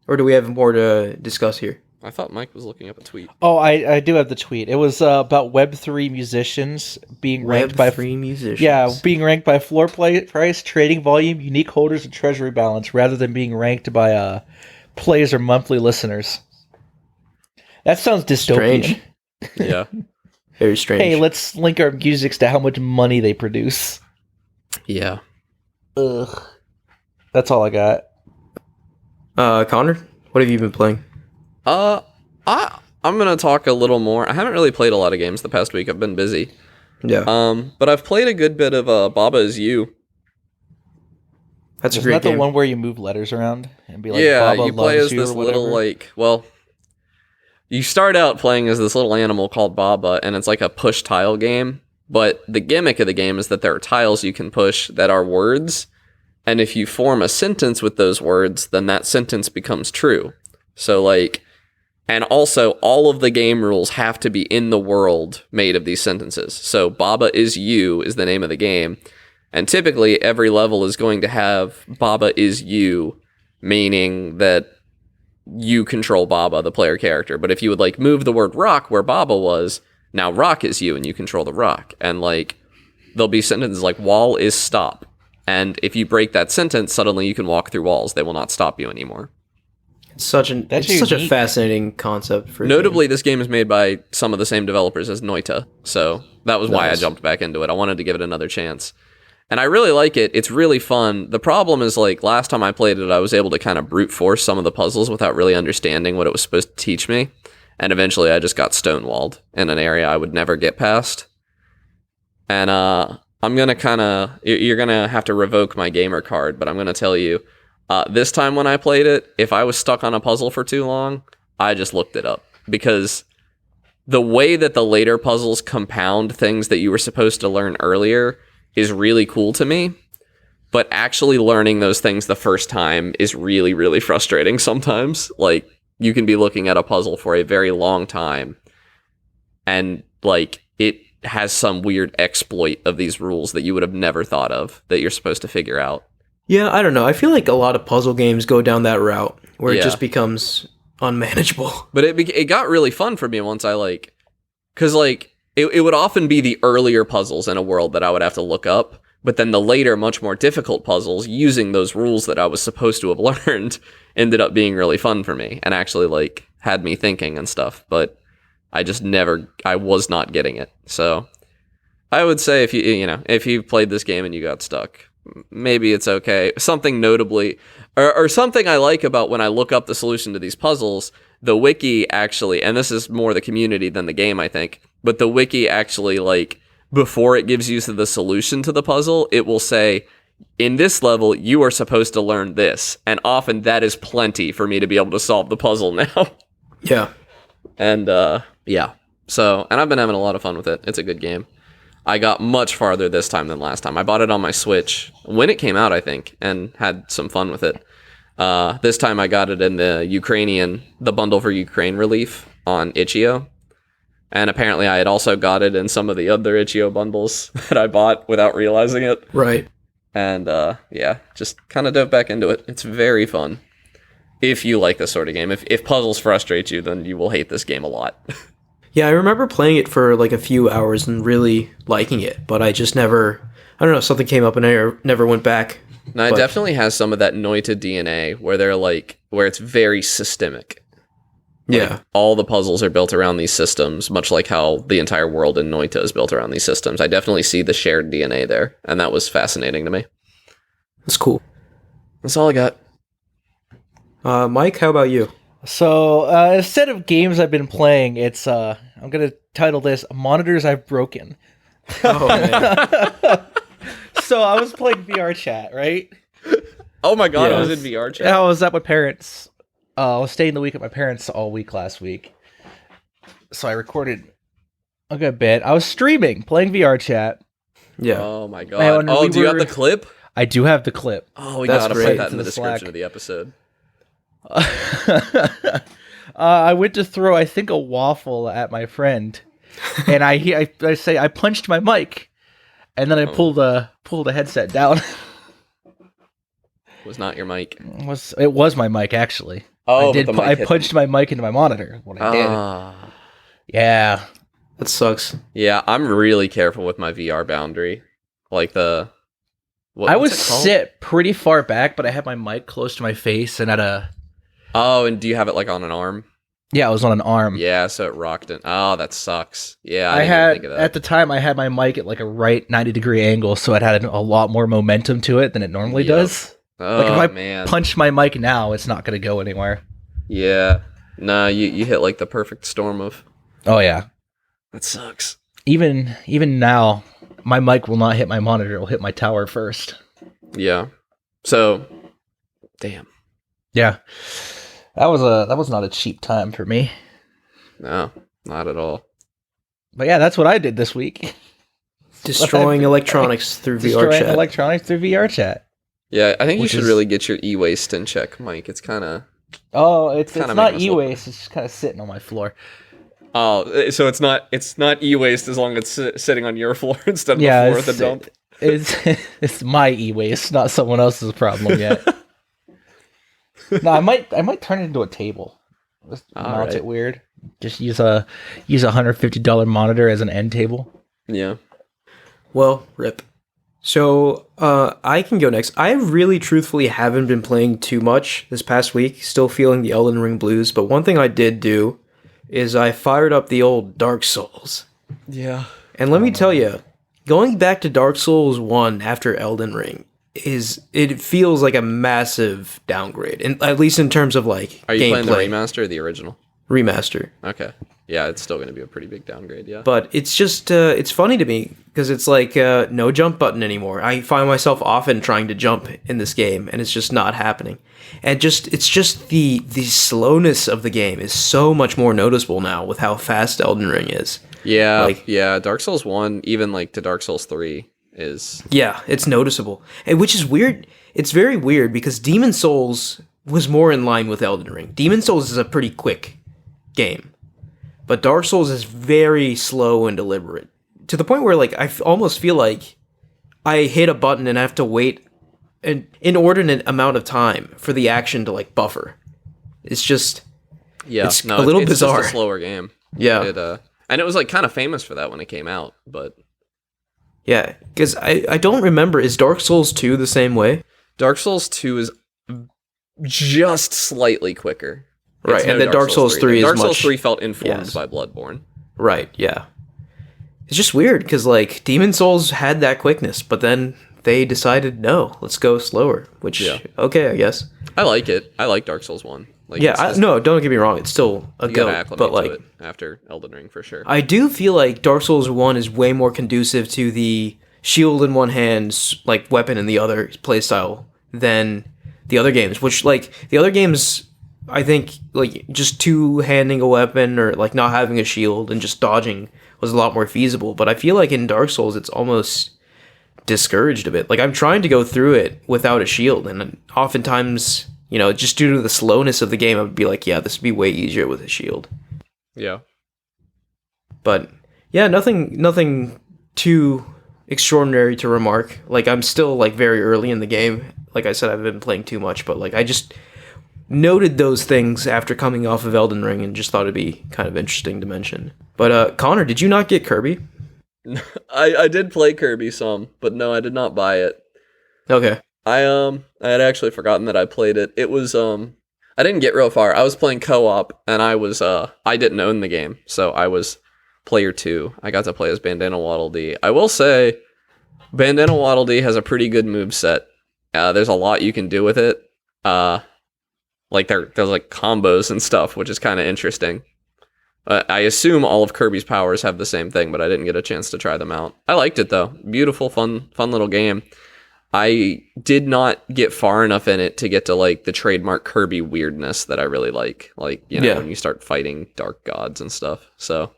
Or do we have more to discuss here? I thought Mike was looking up a tweet. Oh, I do have the tweet. It was about Web3 musicians being ranked by Web3 musicians. Yeah, being ranked by floor price, trading volume, unique holders, and treasury balance, rather than being ranked by plays or monthly listeners. That sounds dystopian. Strange. Yeah. Very strange. Hey, let's link our musics to how much money they produce. Yeah. Ugh. That's all I got. Connor, what have you been playing? I'm gonna talk a little more. I haven't really played a lot of games the past week. I've been busy. Yeah. But I've played a good bit of Baba Is You. That's Isn't a great that game. the one where you move letters around and be like, Yeah, Baba you play loves as you this or whatever? little you start out playing as this little animal called Baba, and it's like a push tile game. But the gimmick of the game is that there are tiles you can push that are words, and if you form a sentence with those words, then that sentence becomes true. So and also all of the game rules have to be in the world made of these sentences. So Baba Is You is the name of the game, and typically every level is going to have Baba Is You, meaning that you control Baba, the player character. But if you would move the word rock where Baba was, now rock is you and you control the rock. And there'll be sentences like wall is stop. And if you break that sentence, suddenly you can walk through walls. They will not stop you anymore. It's such a fascinating concept for Notably, this game is made by some of the same developers as Noita. So that was why I Nice. jumped back into it. I wanted to give it another chance. And I really like it. It's really fun. The problem is, last time I played it, I was able to kind of brute force some of the puzzles without really understanding what it was supposed to teach me. And eventually I just got stonewalled in an area I would never get past. And I'm going to you're going to have to revoke my gamer card, but I'm going to tell you, this time when I played it, if I was stuck on a puzzle for too long, I just looked it up. Because the way that the later puzzles compound things that you were supposed to learn earlier is really cool to me, but actually learning those things the first time is really, really frustrating sometimes. You can be looking at a puzzle for a very long time, and it has some weird exploit of these rules that you would have never thought of that you're supposed to figure out. Yeah, I don't know. I feel like a lot of puzzle games go down that route where Yeah. it just becomes unmanageable. But it got really fun for me once I because it would often be the earlier puzzles in a world that I would have to look up, but then the later, much more difficult puzzles using those rules that I was supposed to have learned ended up being really fun for me and actually had me thinking and stuff. But I was not getting it. So I would say if you played this game and you got stuck, maybe it's okay. Something notably, or something I like about when I look up the solution to these puzzles, the wiki actually, and this is more the community than the game, I think, but the wiki actually, before it gives you the solution to the puzzle, it will say, in this level, you are supposed to learn this. And often that is plenty for me to be able to solve the puzzle now. Yeah. And, yeah. So, and I've been having a lot of fun with it. It's a good game. I got much farther this time than last time. I bought it on my Switch when it came out, I think, and had some fun with it. This time I got it in the bundle for Ukraine relief on Itch.io. And apparently I had also got it in some of the other Itch.io bundles that I bought without realizing it. Right. And yeah, just kind of dove back into it. It's very fun. If you like this sort of game. If puzzles frustrate you, then you will hate this game a lot. Yeah, I remember playing it for a few hours and really liking it, but I just never, I don't know, something came up and I never went back. No, it definitely has some of that Noita DNA where they're where it's very systemic. Yeah. All the puzzles are built around these systems, much like how the entire world in Noita is built around these systems. I definitely see the shared DNA there, and that was fascinating to me. That's cool. That's all I got. Mike, how about you? So, instead of games I've been playing, it's I'm gonna title this "Monitors I've Broken." Oh, man. So I was playing VRChat, right? Oh my god, I was Yes. in VR chat. I was at my parents'. I was staying the week at my parents' all week last week, so I recorded a good bit. I was streaming, playing VRChat. Yeah. Oh my god. Man, Oh, we do you have were- the clip? I do have the clip. Oh, we That's gotta great. put that in To the the Slack. description of the episode. I went to throw, I think, a waffle at my friend, and I say I punched my mic, and then I pulled the headset down. Was not your mic. It was my mic actually. Oh, I did. but the mic I hit punched my mic into my monitor when I did. Ah. Yeah. That sucks. Yeah, I'm really careful with my VR boundary. Like the... I would what's it called? sit pretty far back, but I had my mic close to my face and at a. Oh, and do you have it like on an arm? Yeah, I was on an arm. Yeah, so it rocked it. Oh, that sucks. Yeah, I didn't even had think of that. at the time I had my mic at like a right 90-degree angle, so it had a lot more momentum to it than it normally Yep. does. Oh, Like if I man. punch my mic now, it's not going to go anywhere. Yeah. Nah, you hit like the perfect storm of... Oh yeah. That sucks. Even now, my mic will not hit my monitor; it will hit my tower first. Yeah. So, damn. Yeah, that was not a cheap time for me. No, not at all. But yeah, that's what I did this week. Destroying electronics through Destroying VRChat. electronics through VRChat. Yeah, I think you Which should is- really get your e-waste in check, Mike. It's kind of... Oh, it's Kinda not making us look- e-waste. It's just kind of sitting on my floor. Oh, so it's not e-waste as long as it's sitting on your floor instead of Yeah, the floor of the it's, dump. it's my e-waste, not someone else's problem yet. No, I might turn it into a table. Just mount Alright. it weird. Just use a $150 monitor as an end table. Yeah. Well, rip. So, I can go next. I really truthfully haven't been playing too much this past week, still feeling the Elden Ring blues, but one thing I did do is I fired up the old Dark Souls. Yeah. And let me tell you, going back to Dark Souls 1 after Elden Ring it feels like a massive downgrade, at least in terms of like Are you playing the gameplay. remaster or the original? Remaster. Okay. Yeah, it's still going to be a pretty big downgrade, yeah. But it's just, it's funny to me because it's like no jump button anymore. I find myself often trying to jump in this game and it's just not happening. And it's just the slowness of the game is so much more noticeable now with how fast Elden Ring is. Yeah, like- yeah, Dark Souls 1, even like to Dark Souls 3 is... Yeah, it's noticeable. And which is weird. It's very weird because Demon Souls was more in line with Elden Ring. Demon Souls is a pretty quick game. But Dark Souls is very slow and deliberate. To the point where like I almost feel like I hit a button and I have to wait an inordinate amount of time for the action to like buffer. It's just Yeah, It's a little it's bizarre. just a slower game. yeah. And it was like kind of famous for that when it came out, but Yeah, because I don't remember, is Dark Souls 2 the same way? Dark Souls 2 is just slightly quicker. Right, It's and then Dark Souls 3 is Dark Souls much- 3 felt informed Yes. by Bloodborne. Right, yeah. It's just weird, because, like, Demon Souls had that quickness, but then they decided, no, let's go slower, which, Yeah. okay, I guess. I like it. I like Dark Souls 1. Like, Yeah, it's just- no, don't get me wrong, it's still a you gotta goat, acclimate but, to like, it after Elden Ring for sure. I do feel like Dark Souls 1 is way more conducive to the shield in one hand, like, weapon in the other playstyle than the other games, which, like, the other games, I think, like, just two-handing a weapon or, like, not having a shield and just dodging was a lot more feasible, but I feel like in Dark Souls, it's almost discouraged a bit. Like, I'm trying to go through it without a shield, and oftentimes, you know, just due to the slowness of the game, I would be like, yeah, this would be way easier with a shield. Yeah. But yeah, nothing too extraordinary to remark. Like, I'm still like very early in the game. Like I said, I've been playing too much, but like I just noted those things after coming off of Elden Ring and just thought it'd be kind of interesting to mention. But Connor, did you not get Kirby? I did play Kirby some, but no, I did not buy it. Okay. I had actually forgotten that I played it. It was I didn't get real far. I was playing co-op, and I didn't own the game, so I was player 2. I got to play as Bandana Waddle Dee. I will say, Bandana Waddle Dee has a pretty good moveset. There's a lot you can do with it. Like there's like combos and stuff, which is kind of interesting. I assume all of Kirby's powers have the same thing, but I didn't get a chance to try them out. I liked it though. Beautiful, fun little game. I did not get far enough in it to get to like the trademark Kirby weirdness that I really like. Like, you know, when you start fighting dark gods and stuff. So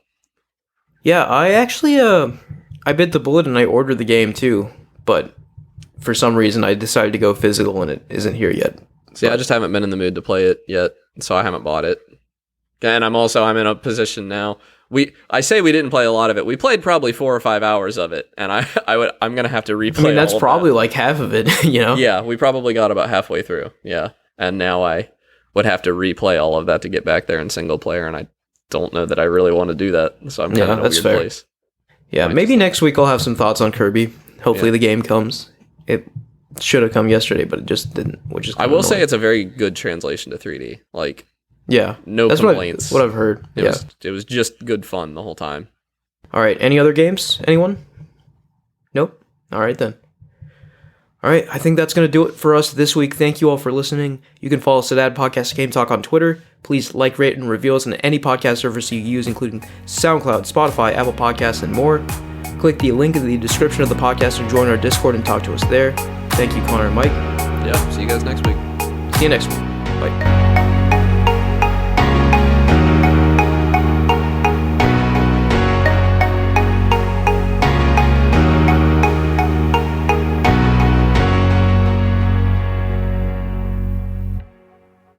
yeah, I actually I bit the bullet and I ordered the game too, but for some reason I decided to go physical and it isn't here yet. So yeah, I just haven't been in the mood to play it yet, so I haven't bought it. And I'm in a position now. I say we didn't play a lot of it. We played probably 4 or 5 hours of it, and I'm gonna have to replay. I mean, that's all of probably that. like half of it, you know? Yeah, we probably got about halfway through. Yeah, and now I would have to replay all of that to get back there in single player, and I don't know that I really want to do that. So I'm kind of in a weird place. Yeah, maybe next week I'll have some thoughts on Kirby. Hopefully the game comes. It should have come yesterday, but it just didn't. Which is I will say it's a very good translation to 3D. Like, yeah, no complaints. What I've heard. It was just good fun the whole time. All right, any other games? Anyone? Nope. All right then. All right, I think that's going to do it for us this week. Thank you all for listening. You can follow us at @Podcast Game Talk on Twitter. Please like, rate, and review us on any podcast service you use, including SoundCloud, Spotify, Apple Podcasts, and more. Click the link in the description of the podcast and join our Discord and talk to us there. Thank you, Connor and Mike. Yeah, see you guys next week. See you next week. Bye.